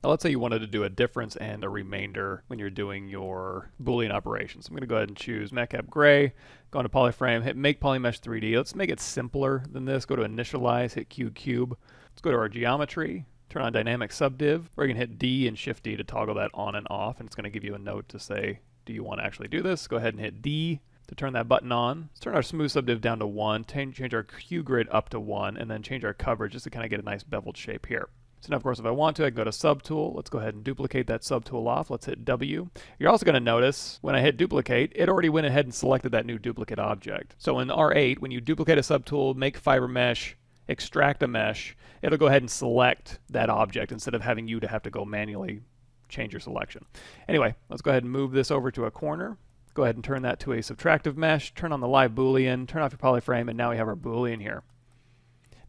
Now let's say you wanted to do a difference and a remainder when you're doing your Boolean operations. I'm going to go ahead and choose matcap gray, go into polyframe, hit make polymesh 3D. Let's make it simpler than this. Go to initialize, hit Q cube. Let's go to our geometry, turn on dynamic subdiv, or you can hit D and shift D to toggle that on and off, and it's going to give you a note to say, do you want to actually do this? Go ahead and hit D to turn that button on. Let's turn our smooth subdiv down to 1, change our Q grid up to 1, and then change our coverage just to kind of get a nice beveled shape here. So now, of course, if I want to, I can go to Subtool. Let's go ahead and duplicate that subtool off. Let's hit W. You're also going to notice when I hit duplicate, it already went ahead and selected that new duplicate object. So in R8, when you duplicate a subtool, make fiber mesh, extract a mesh, it'll go ahead and select that object instead of having you to have to go manually change your selection. Anyway, let's go ahead and move this over to a corner. Go ahead and turn that to a subtractive mesh, turn on the live Boolean, turn off your polyframe, and now we have our Boolean here.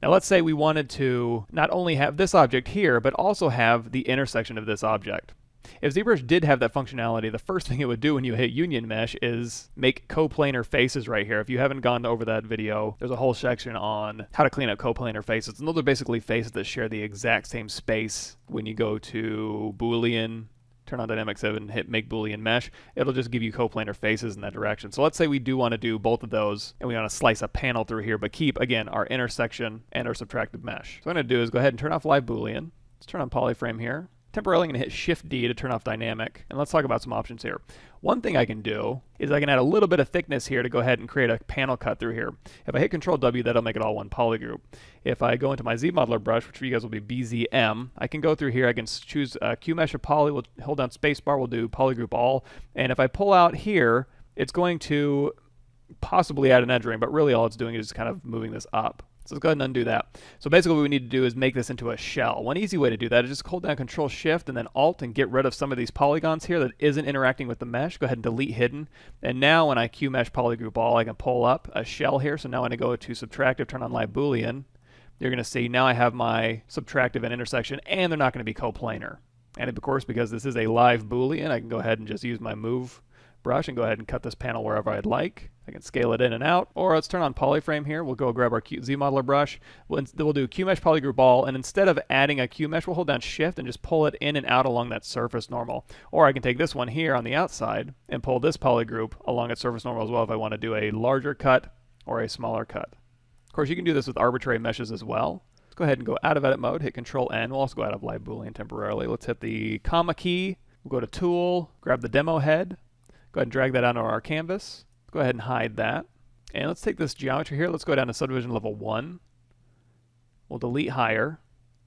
Now let's say we wanted to not only have this object here, but also have the intersection of this object. If ZBrush did have that functionality, the first thing it would do when you hit union mesh is make coplanar faces right here. If you haven't gone over that video, there's a whole section on how to clean up coplanar faces. And those are basically faces that share the exact same space. When you go to Boolean, turn on Dynamic 7, hit Make Boolean Mesh, it'll just give you coplanar faces in that direction. So let's say we do want to do both of those, and we want to slice a panel through here, but keep, again, our intersection and our subtractive mesh. So what I'm going to do is go ahead and turn off Live Boolean. Let's turn on Polyframe here. Temporarily, I'm going to hit Shift-D to turn off Dynamic, and let's talk about some options here. One thing I can do is I can add a little bit of thickness here to go ahead and create a panel cut through here. If I hit Control-W, that'll make it all one polygroup. If I go into my Z-Modeler brush, which for you guys will be BZM, I can go through here, I can choose Q-Mesh of Poly, we'll hold down Spacebar, we'll do Polygroup All, and if I pull out here, it's going to possibly add an edge ring, but really all it's doing is kind of moving this up. So let's go ahead and undo that. So basically what we need to do is make this into a shell. One easy way to do that is just hold down Control Shift and then Alt and get rid of some of these polygons here that isn't interacting with the mesh. Go ahead and delete hidden. And now when I Q Mesh Polygroup All, I can pull up a shell here. So now when I go to Subtractive, turn on Live Boolean, you're going to see now I have my subtractive and intersection, and they're not going to be coplanar. And of course, because this is a live Boolean, I can go ahead and just use my Move brush and go ahead and cut this panel wherever I'd like. I can scale it in and out, or let's turn on Polyframe here. We'll go grab our Z-Modeler brush. We'll do Q-Mesh Polygroup All, and instead of adding a Q-Mesh, we'll hold down Shift and just pull it in and out along that surface normal. Or I can take this one here on the outside and pull this polygroup along its surface normal as well if I want to do a larger cut or a smaller cut. Of course, you can do this with arbitrary meshes as well. Let's go ahead and go out of Edit Mode, hit Control-N. We'll also go out of Live Boolean temporarily. Let's hit the comma key. We'll go to Tool, grab the demo head. Go ahead and drag that onto our canvas. Go ahead and hide that. And let's take this geometry here. Let's go down to subdivision level 1. We'll delete higher.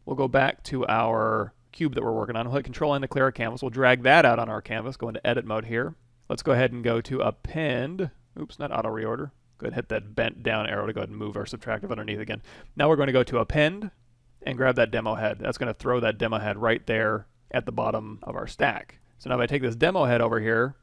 We'll go back to our cube that we're working on. We'll hit Control-N to clear our canvas. We'll drag that out on our canvas. Go into edit mode here. Let's go ahead and go to append. Oops, not auto reorder. Go ahead and hit that bent down arrow to go ahead and move our subtractive underneath again. Now we're going to go to append and grab that demo head. That's going to throw that demo head right there at the bottom of our stack. So now if I take this demo head over here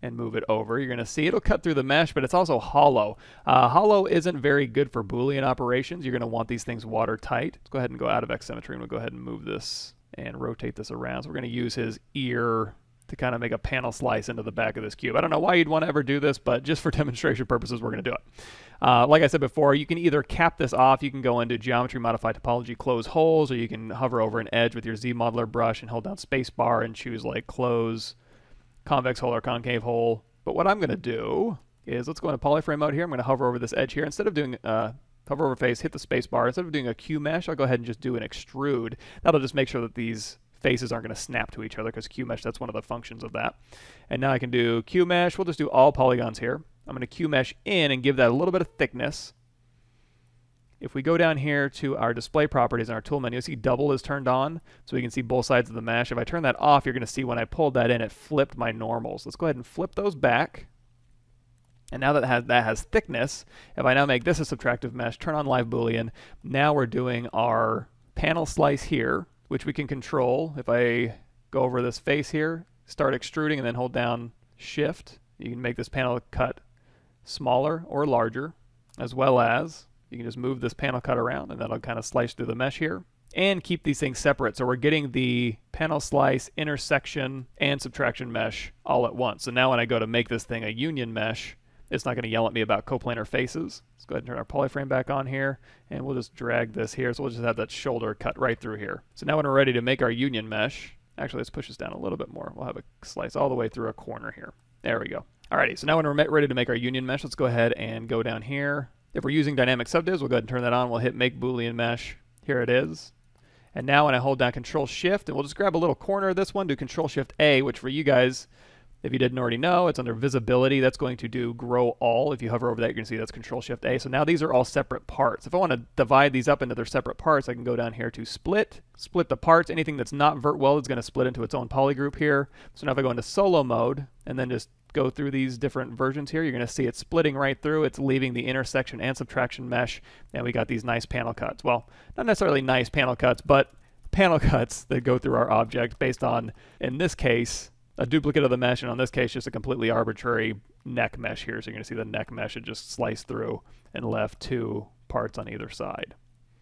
and move it over, you're going to see it'll cut through the mesh, but it's also hollow. Hollow isn't very good for Boolean operations. You're going to want these things watertight. Let's go ahead and go out of X symmetry, and we'll go ahead and move this and rotate this around. So we're going to use his ear to kind of make a panel slice into the back of this cube. I don't know why you'd want to ever do this, but just for demonstration purposes, we're going to do it. Like I said before, you can either cap this off, you can go into Geometry, Modify Topology, Close Holes, or you can hover over an edge with your Z-Modeler brush and hold down Spacebar and choose like Close, Convex Hole, or Concave Hole. But what I'm going to do is, let's go into Polyframe mode here. I'm going to hover over this edge here. Instead of doing hover over face, hit the Spacebar. Instead of doing a Q Mesh, I'll go ahead and just do an Extrude. That'll just make sure that these faces aren't going to snap to each other, because Q Mesh, that's one of the functions of that. And now I can do Q Mesh. We'll just do all polygons here. I'm going to Q Mesh in and give that a little bit of thickness. If we go down here to our display properties in our tool menu, you'll see double is turned on, so we can see both sides of the mesh. If I turn that off, you're going to see when I pulled that in, it flipped my normals. Let's go ahead and flip those back. And now that has thickness, if I now make this a subtractive mesh, turn on Live Boolean, now we're doing our panel slice here, which we can control. If I go over this face here, start extruding, and then hold down Shift, you can make this panel cut smaller or larger, as well as you can just move this panel cut around, and that'll kind of slice through the mesh here. And keep these things separate, so we're getting the panel slice, intersection, and subtraction mesh all at once. So now when I go to make this thing a union mesh, it's not going to yell at me about coplanar faces. Let's go ahead and turn our polyframe back on here, and we'll just drag this here. So we'll just have that shoulder cut right through here. So now when we're ready to make our union mesh, Actually, let's push this down a little bit more. We'll have a slice all the way through a corner here. There we go. Alrighty, so now when we're ready to make our union mesh, let's go ahead and go down here. If we're using dynamic subdivs, we'll go ahead and turn that on. We'll hit make Boolean mesh. Here it is. And now when I hold down Control Shift, and we'll just grab a little corner of this one, do Control Shift A, which for you guys, if you didn't already know, it's under visibility. That's going to do grow all. If you hover over that, you can see that's Control Shift A. So now these are all separate parts. If I want to divide these up into their separate parts, I can go down here to split the parts. Anything that's not vert weld is going to split into its own polygroup here. So now if I go into solo mode and then just go through these different versions here, you're going to see it splitting right through. It's leaving the intersection and subtraction mesh, and we got these nice panel cuts. Well, not necessarily nice panel cuts, but panel cuts that go through our object based on, in this case, a duplicate of the mesh, and on this case, just a completely arbitrary neck mesh here. So you're going to see the neck mesh had just sliced through and left two parts on either side.